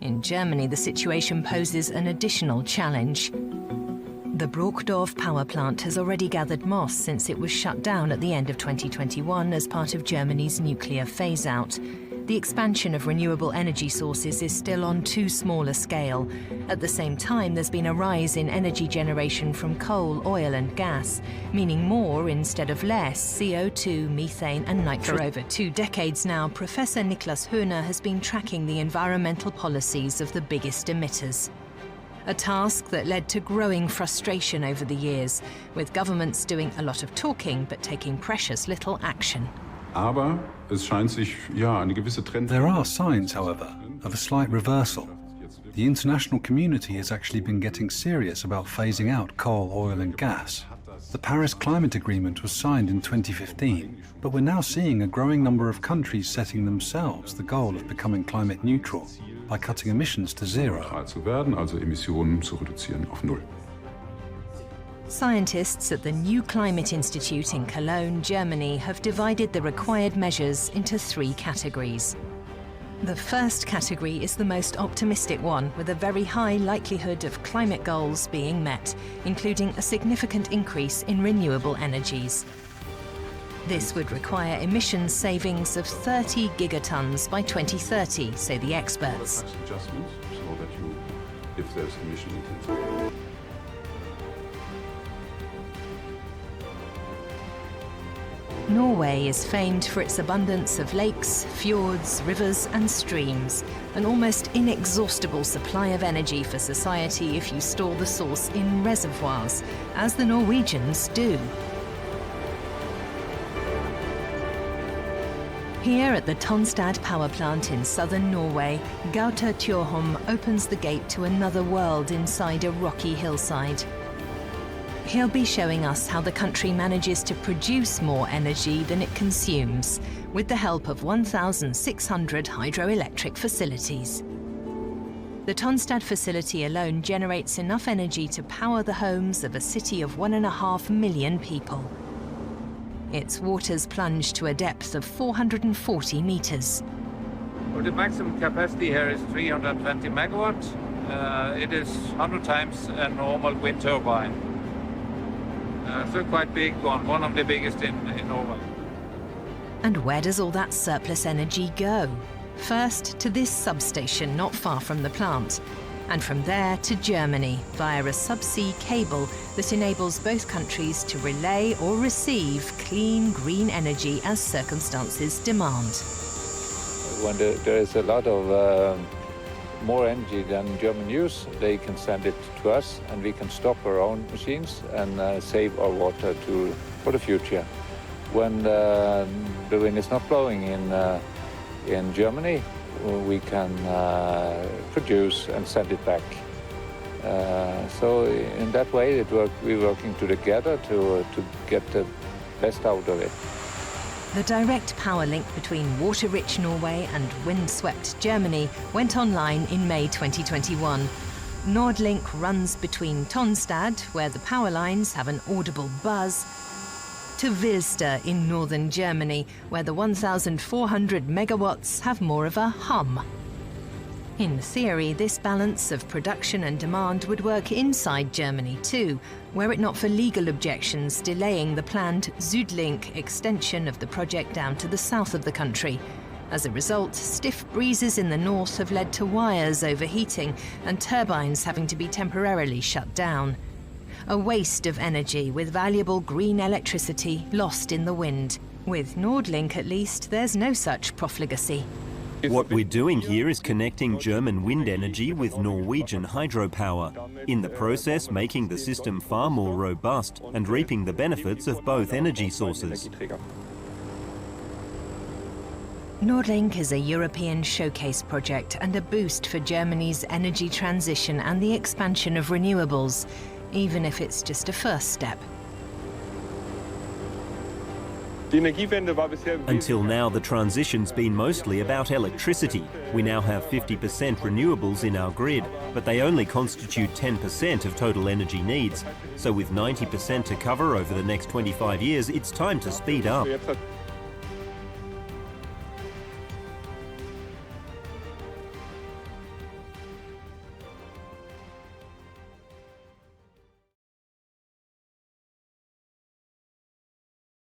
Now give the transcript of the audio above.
In Germany, the situation poses an additional challenge. The Brokdorf power plant has already gathered moss since it was shut down at the end of 2021 as part of Germany's nuclear phase-out. The expansion of renewable energy sources is still on too small a scale. At the same time, there's been a rise in energy generation from coal, oil and gas, meaning more instead of less CO2, methane and nitrogen. For over 2 decades now, Professor Niklas Höhner has been tracking the environmental policies of the biggest emitters. A task that led to growing frustration over the years, with governments doing a lot of talking but taking precious little action. Aber es scheint sich, eine gewisse Trend. There are signs, however, of a slight reversal. The international community has actually been getting serious about phasing out coal, oil and gas. The Paris Climate Agreement was signed in 2015, but we're now seeing a growing number of countries setting themselves the goal of becoming climate neutral by cutting emissions to zero. Zu werden, also Emissionen zu reduzieren auf Null. Scientists at the New Climate Institute in Cologne, Germany, have divided the required measures into 3 categories. The first category is the most optimistic one, with a very high likelihood of climate goals being met, including a significant increase in renewable energies. This would require emissions savings of 30 gigatons by 2030, say the experts. Norway is famed for its abundance of lakes, fjords, rivers and streams, an almost inexhaustible supply of energy for society if you store the source in reservoirs, as the Norwegians do. Here at the Tonstad power plant in southern Norway, Gaute Tjorholm opens the gate to another world inside a rocky hillside. He'll be showing us how the country manages to produce more energy than it consumes, with the help of 1,600 hydroelectric facilities. The Tonstad facility alone generates enough energy to power the homes of a city of 1.5 million people. Its waters plunge to a depth of 440 meters. Well, the maximum capacity here is 320 megawatts. It is 100 times a normal wind turbine. So quite big one of the biggest in Norway. And where does all that surplus energy go? First to this substation not far from the plant, and from there to Germany via a subsea cable that enables both countries to relay or receive clean, green energy as circumstances demand. When there is a lot of more energy than German use, they can send it to us and we can stop our own machines and save our water for the future. When the wind is not blowing in Germany, we can produce and send it back. So in that way, we're working together to get the best out of it. The direct power link between water-rich Norway and wind-swept Germany went online in May 2021. Nordlink runs between Tonstad, where the power lines have an audible buzz, to Wilster in northern Germany, where the 1,400 megawatts have more of a hum. In theory, this balance of production and demand would work inside Germany too, were it not for legal objections delaying the planned Südlink extension of the project down to the south of the country. As a result, stiff breezes in the north have led to wires overheating and turbines having to be temporarily shut down. A waste of energy with valuable green electricity lost in the wind. With Nordlink at least, there's no such profligacy. What we're doing here is connecting German wind energy with Norwegian hydropower, in the process making the system far more robust and reaping the benefits of both energy sources. Nordlink is a European showcase project and a boost for Germany's energy transition and the expansion of renewables, even if it's just a first step. Until now, the transition's been mostly about electricity. We now have 50% renewables in our grid, but they only constitute 10% of total energy needs. So with 90% to cover over the next 25 years, it's time to speed up.